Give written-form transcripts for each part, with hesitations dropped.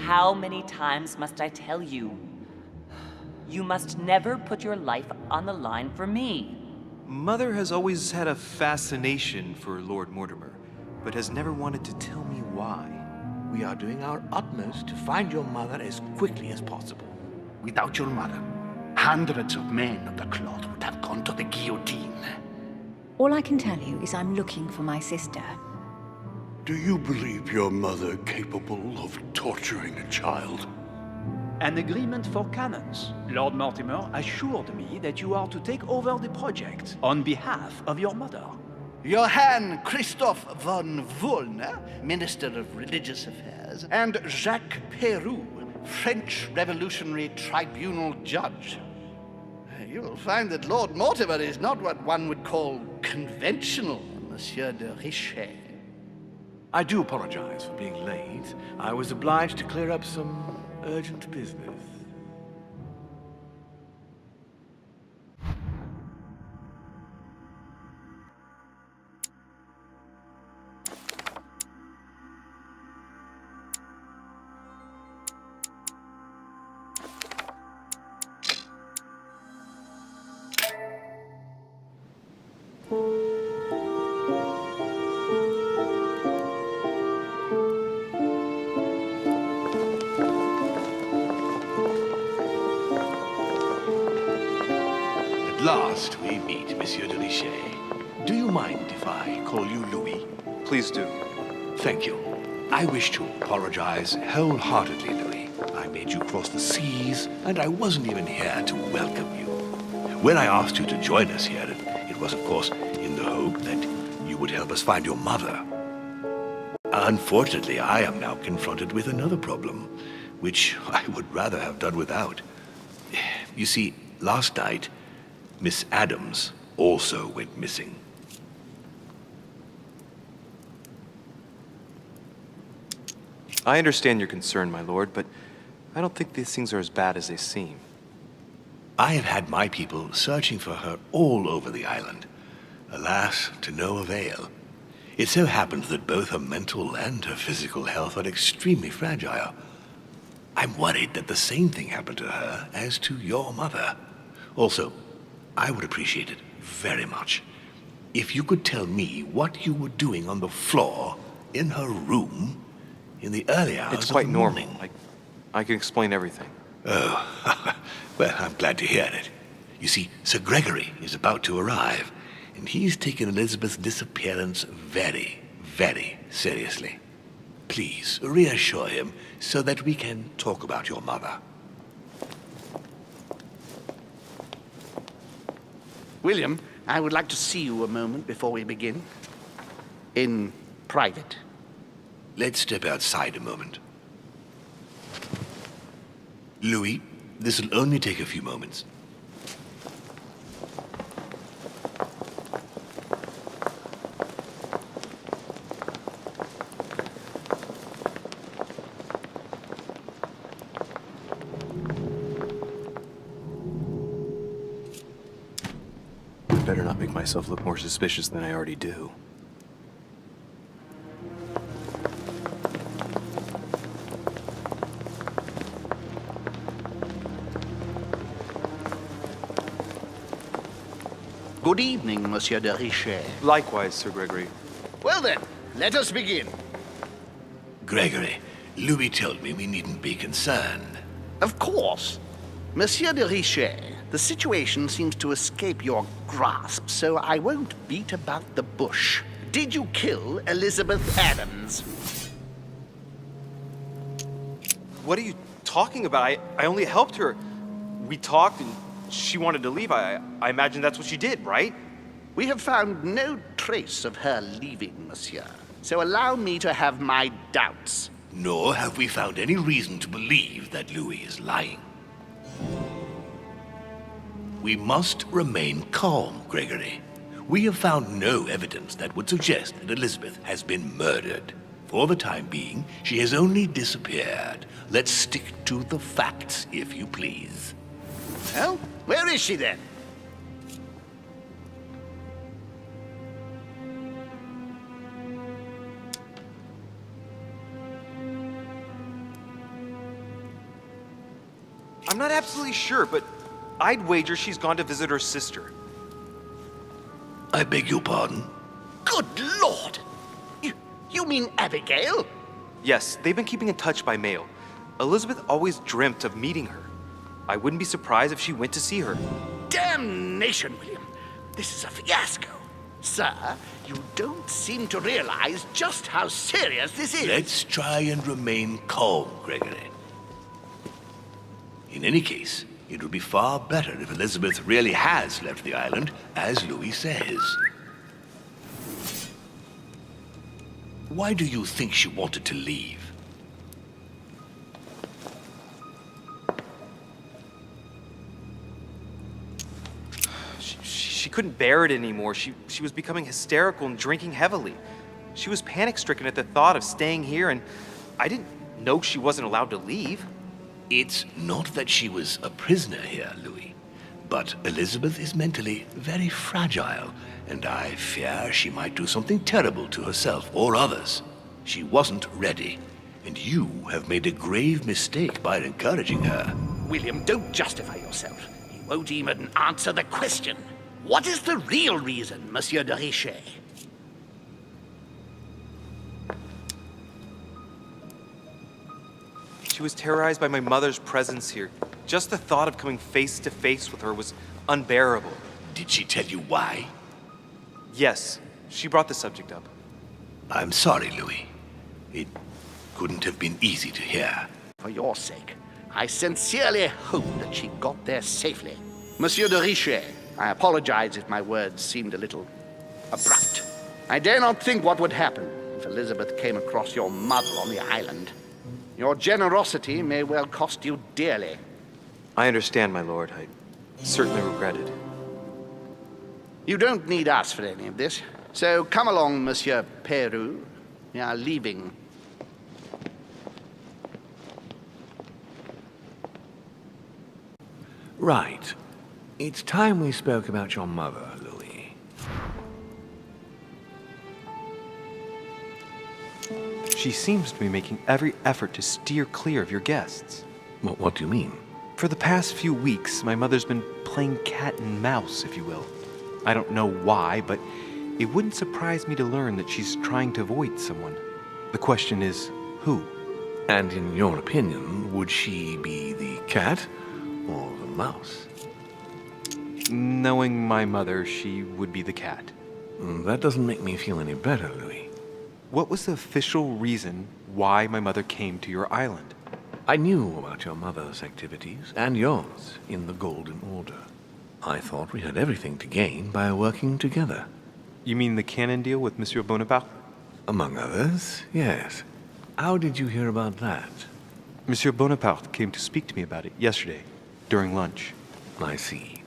How many times must I tell you? You must never put your life on the line for me. Mother has always had a fascination for Lord Mortimer, but has never wanted to tell me why. We are doing our utmost to find your mother as quickly as possible. Without your mother, hundreds of men of the cloth would have gone to the guillotine. All I can tell you is I'm looking for my sister. Do you believe your mother capable of torturing a child? An agreement for cannons. Lord Mortimer assured me that you are to take over the project on behalf of your mother. Johann Christoph von Wollner, Minister of Religious Affairs, and Jacques Peroux, French Revolutionary Tribunal Judge. You will find that Lord Mortimer is not what one would call conventional, Monsieur de Richet. I do apologize for being late. I was obliged to clear up some urgent business. At last we meet, Monsieur de Richet. Do you mind if I call you Louis? Please do. Thank you. I wish to apologize wholeheartedly, Louis. I made you cross the seas, and I wasn't even here to welcome you. When I asked you to join us here, it was, of course, in the hope that you would help us find your mother. Unfortunately, I am now confronted with another problem, which I would rather have done without. You see, last night, Miss Adams also went missing. I understand your concern, my lord, but I don't think these things are as bad as they seem. I have had my people searching for her all over the island. Alas, to no avail. It so happens that both her mental and her physical health are extremely fragile. I'm worried that the same thing happened to her as to your mother. Also, I would appreciate it very much if you could tell me what you were doing on the floor in her room in the early hours It's quite of the normal. morning. I can explain everything. Oh, well, I'm glad to hear it. You see, Sir Gregory is about to arrive, and he's taken Elizabeth's disappearance very, very seriously. Please, reassure him so that we can talk about your mother. William, I would like to see you a moment before we begin. In private. Let's step outside a moment. Louis, this will only take a few moments. Better not make myself look more suspicious than I already do. Good evening, Monsieur de Richet. Likewise, Sir Gregory. Well then, let us begin. Gregory, Louis told me we needn't be concerned. Of course. Monsieur de Richet, the situation seems to escape your grasp, so I won't beat about the bush. Did you kill Elizabeth Adams? What are you talking about? I only helped her. We talked and she wanted to leave. I imagine that's what she did, right? We have found no trace of her leaving, monsieur. So allow me to have my doubts. Nor have we found any reason to believe that Louis is lying. We must remain calm, Gregory. We have found no evidence that would suggest that Elizabeth has been murdered. For the time being, she has only disappeared. Let's stick to the facts, if you please. Well, where is she then? I'm not absolutely sure, but I'd wager she's gone to visit her sister. I beg your pardon? Good Lord! You mean Abigail? Yes, they've been keeping in touch by mail. Elizabeth always dreamt of meeting her. I wouldn't be surprised if she went to see her. Damnation, William. This is a fiasco. Sir, you don't seem to realize just how serious this is. Let's try and remain calm, Gregory. In any case, it would be far better if Elizabeth really has left the island, as Louis says. Why do you think she wanted to leave? She couldn't bear it anymore. She was becoming hysterical and drinking heavily. She was panic-stricken at the thought of staying here, and I didn't know she wasn't allowed to leave. It's not that she was a prisoner here, Louis, but Elizabeth is mentally very fragile, and I fear she might do something terrible to herself or others. She wasn't ready, and you have made a grave mistake by encouraging her. William, don't justify yourself. You won't even answer the question. What is the real reason, Monsieur de Richet? She was terrorized by my mother's presence here. Just the thought of coming face to face with her was unbearable. Did she tell you why? Yes, she brought the subject up. I'm sorry, Louis. It couldn't have been easy to hear. For your sake, I sincerely hope that she got there safely. Monsieur de Richet, I apologize if my words seemed a little abrupt. I dare not think what would happen if Elizabeth came across your mother on the island. Your generosity may well cost you dearly. I understand, my lord. I certainly regret it. You don't need us for any of this. So come along, Monsieur Peru. We are leaving. Right. It's time we spoke about your mother, Louis. She seems to be making every effort to steer clear of your guests. What do you mean? For the past few weeks, my mother's been playing cat and mouse, if you will. I don't know why, but it wouldn't surprise me to learn that she's trying to avoid someone. The question is, who? And in your opinion, would she be the cat or the mouse? Knowing my mother, she would be the cat. That doesn't make me feel any better, Louis. What was the official reason why my mother came to your island? I knew about your mother's activities, and yours, in the Golden Order. I thought we had everything to gain by working together. You mean the canon deal with Monsieur Bonaparte? Among others, yes. How did you hear about that? Monsieur Bonaparte came to speak to me about it yesterday, during lunch. I see.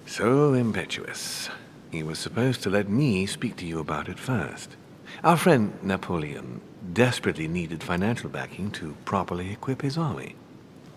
So impetuous. He was supposed to let me speak to you about it first. Our friend Napoleon desperately needed financial backing to properly equip his army.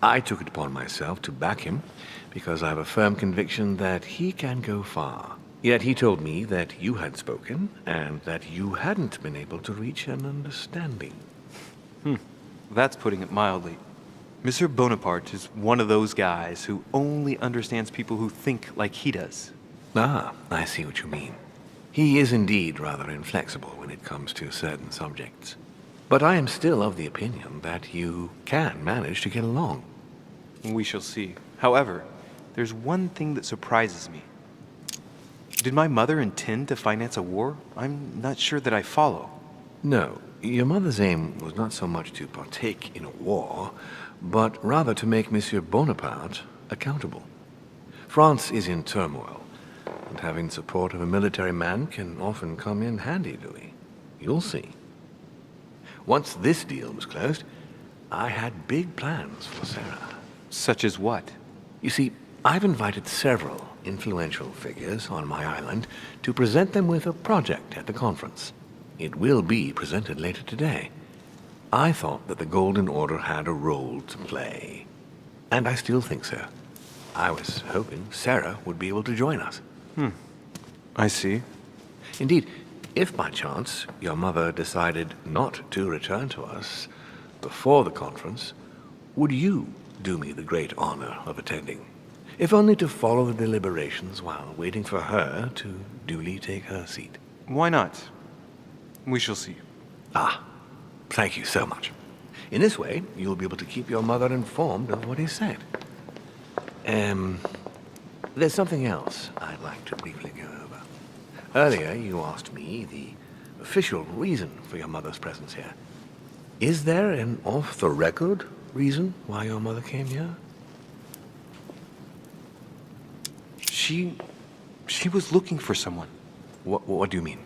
I took it upon myself to back him because I have a firm conviction that he can go far. Yet he told me that you had spoken and that you hadn't been able to reach an understanding. That's putting it mildly. Monsieur Bonaparte is one of those guys who only understands people who think like he does. Ah, I see what you mean. He is indeed rather inflexible when it comes to certain subjects. But I am still of the opinion that you can manage to get along. We shall see. However, there's one thing that surprises me. Did my mother intend to finance a war? I'm not sure that I follow. No, your mother's aim was not so much to partake in a war, but rather to make Monsieur Bonaparte accountable. France is in turmoil, and having support of a military man can often come in handy, Louis. You'll see. Once this deal was closed, I had big plans for Sarah. Such as what? You see, I've invited several influential figures on my island to present them with a project at the conference. It will be presented later today. I thought that the Golden Order had a role to play. And I still think so. I was hoping Sarah would be able to join us. I see. Indeed, if by chance your mother decided not to return to us before the conference, would you do me the great honor of attending, if only to follow the deliberations while waiting for her to duly take her seat. Why not? We shall see. Ah, thank you so much. In this way, you'll be able to keep your mother informed of what is said. There's something else I'd like to briefly go over. Earlier, you asked me the official reason for your mother's presence here. Is there an off-the-record reason why your mother came here? She was looking for someone. What do you mean?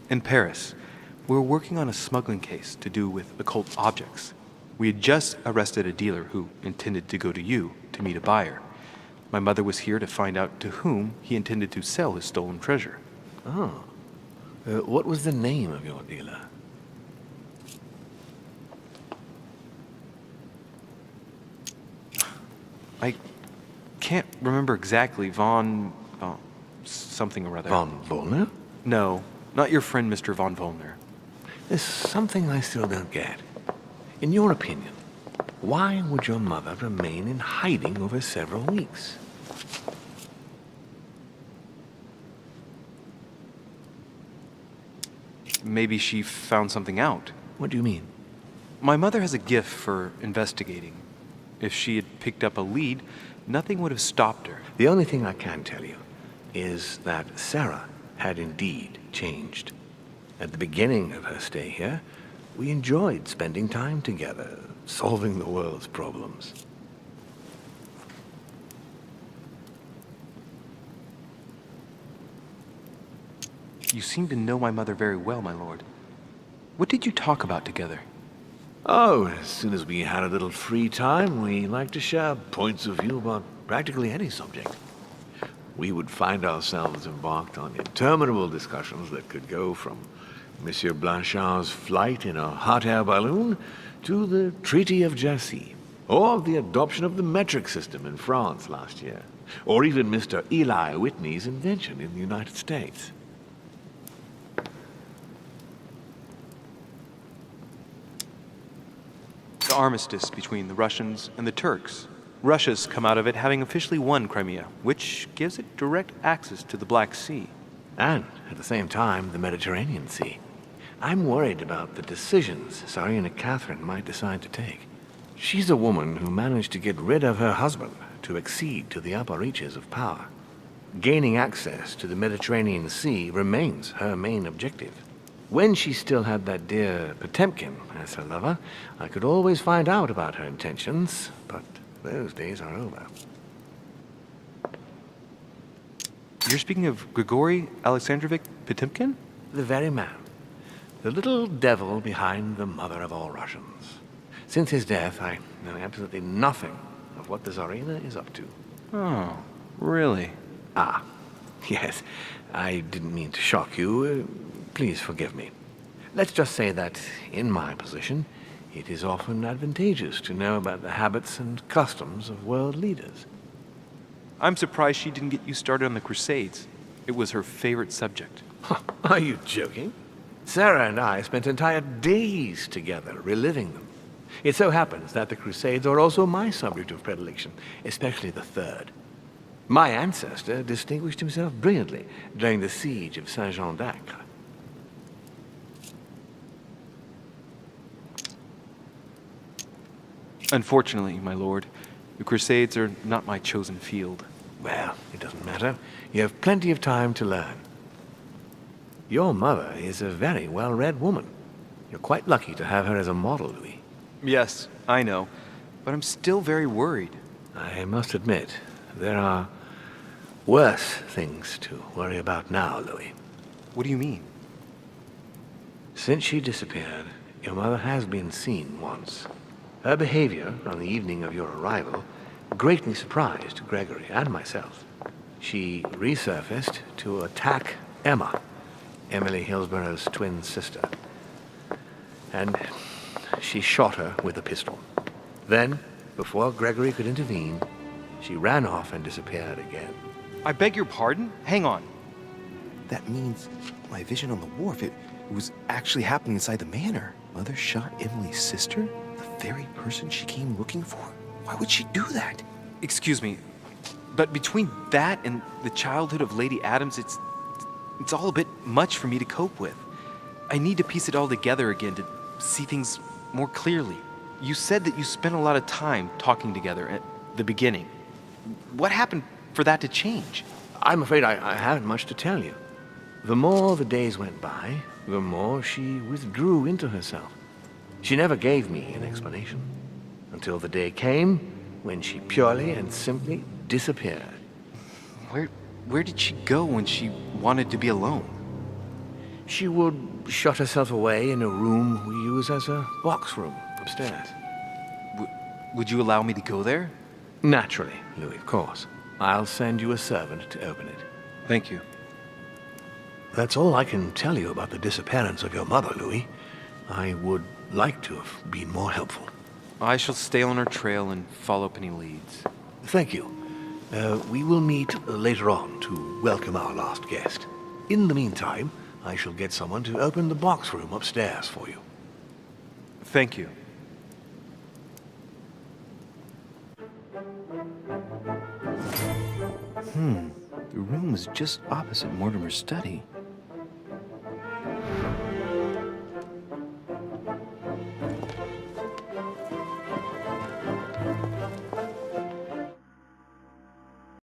In Paris, we were working on a smuggling case to do with occult objects. We had just arrested a dealer who intended to go to you to meet a buyer. My mother was here to find out to whom he intended to sell his stolen treasure. Oh. What was the name of your dealer? I can't remember exactly. Von something or other. Von Wollner? No, not your friend, Mr. Von Wollner. There's something I still don't get. In your opinion, why would your mother remain in hiding over several weeks? Maybe she found something out. What do you mean? My mother has a gift for investigating. If she had picked up a lead, nothing would have stopped her. The only thing I can tell you is that Sarah had indeed changed. At the beginning of her stay here, we enjoyed spending time together, solving the world's problems. You seem to know my mother very well, my lord. What did you talk about together? Oh, as soon as we had a little free time, we liked to share points of view about practically any subject. We would find ourselves embarked on interminable discussions that could go from Monsieur Blanchard's flight in a hot air balloon to the Treaty of Jersey, or the adoption of the metric system in France last year, or even Mr. Eli Whitney's invention in the United States. The armistice between the Russians and the Turks. Russia's come out of it having officially won Crimea, which gives it direct access to the Black Sea. And, at the same time, the Mediterranean Sea. I'm worried about the decisions Tsarina Catherine might decide to take. She's a woman who managed to get rid of her husband to accede to the upper reaches of power. Gaining access to the Mediterranean Sea remains her main objective. When she still had that dear Potemkin as her lover, I could always find out about her intentions, but those days are over. You're speaking of Grigory Alexandrovich Potemkin? The very man. The little devil behind the mother of all Russians. Since his death, I know absolutely nothing of what the Tsarina is up to. Oh, really? Ah, yes. I didn't mean to shock you. Please forgive me. Let's just say that, in my position, it is often advantageous to know about the habits and customs of world leaders. I'm surprised she didn't get you started on the Crusades. It was her favorite subject. Are you joking? Sarah and I spent entire days together reliving them. It so happens that the Crusades are also my subject of predilection, especially the Third. My ancestor distinguished himself brilliantly during the siege of Saint-Jean d'Acre. Unfortunately, my lord, the Crusades are not my chosen field. Well, it doesn't matter. You have plenty of time to learn. Your mother is a very well-read woman. You're quite lucky to have her as a model, Louis. Yes, I know, but I'm still very worried. I must admit, there are worse things to worry about now, Louis. What do you mean? Since she disappeared, your mother has been seen once. Her behavior on the evening of your arrival greatly surprised Gregory and myself. She resurfaced to attack Emma, Emily Hillsborough's twin sister. And she shot her with a pistol. Then, before Gregory could intervene, she ran off and disappeared again. I beg your pardon? Hang on. That means my vision on the wharf, it was actually happening inside the manor. Mother shot Emily's sister? The very person she came looking for? Why would she do that? Excuse me, but between that and the childhood of Lady Adams, it's all a bit much for me to cope with. I need to piece it all together again to see things more clearly. You said that you spent a lot of time talking together at the beginning. What happened for that to change? I'm afraid I haven't much to tell you. The more the days went by, the more she withdrew into herself. She never gave me an explanation, until the day came when she purely and simply disappeared. Where did she go when she wanted to be alone? She would shut herself away in a room we use as a box room upstairs. Would you allow me to go there? Naturally, Louis, of course. I'll send you a servant to open it. Thank you. That's all I can tell you about the disappearance of your mother, Louis. I would like to have been more helpful. I shall stay on her trail and follow up any leads. Thank you. We will meet later on to welcome our last guest. In the meantime, I shall get someone to open the box room upstairs for you. Thank you. The room was just opposite Mortimer's study.